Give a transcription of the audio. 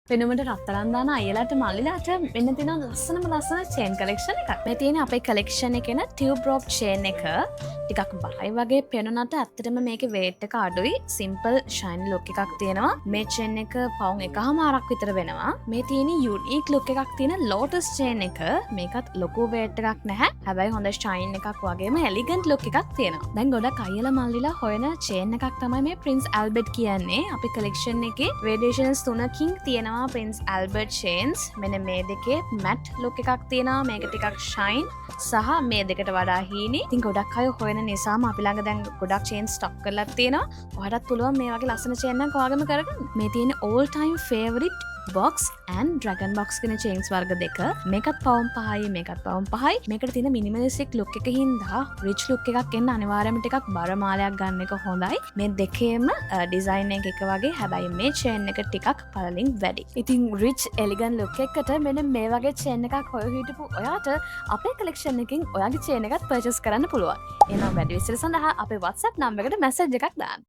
පෙනුමට රත්තරන් දාන අයලාට මල්ලිලාට මෙන්න තියෙන ලස්සන චේන් කලෙක්ෂන් එකක්. මේ තියෙන අපේ කලෙක්ෂන් එකේන ටියුබ් රෝප් චේන් එක ටිකක් බරයි වගේ පෙනුනට ඇත්තටම මේකේ weight එක අඩුයි. simple shiny look එකක් තියෙනවා. මේ චේන් එක පවුන් 1.5ක් විතර වෙනවා. මේ තියෙන unique look එකක් තියෙන lotus chain එක. මේකත් ලොකු weight එකක් නැහැ. හැබැයි හොඳ shine එකක් වගේම elegant look එකක් තියෙනවා. දැන් ගොඩක් අයලා මල්ලිලා හොයන chain එකක් තමයි මේ Prince Albert කියන්නේ. අපේ collection එකේ variations 3කින් තියෙනවා Prince Albert chains. මෙන්න මේ දෙකේ matte look එකක් තියෙනවා. මේක ටිකක් shine සහ මේ දෙකට වඩා හීනි. ඉතින් ගොඩක් අය හොයන නිසාම අපි ළඟ දැන් ගොඩක් chains stock කරලා තියෙනවා. ඔයාලටත් පුළුවන් මේ වගේ ලස්සන chain එකක් ඔයාගම කරගන්න. මේ තියෙන all time favorite box and dragon box කියන chains වර්ග දෙක. මේකත් පවුම් 5යි මේකත් පවුම් 5යි. මේකට තියෙන minimalistic look එක හින්දා rich look එකක් එන්න අනිවාර්යයෙන්ම ටිකක් බර මාලයක් ගන්න එක හොඳයි. මේ දෙකේම design එක වගේ. හැබැයි මේ chain එක ටිකක් පළලින් වැඩි. ඉතින් rich elegant look එකකට මෙන්න මේ වගේ chain එකක් හොය හිටපු ඔයාට අපේ collection එකකින් ඔයාගේ chain එකත් purchase කරන්න පුළුවන්. එහෙනම් වැඩි විස්තර සඳහා අපේ WhatsApp number එකට message එකක් දාන්න.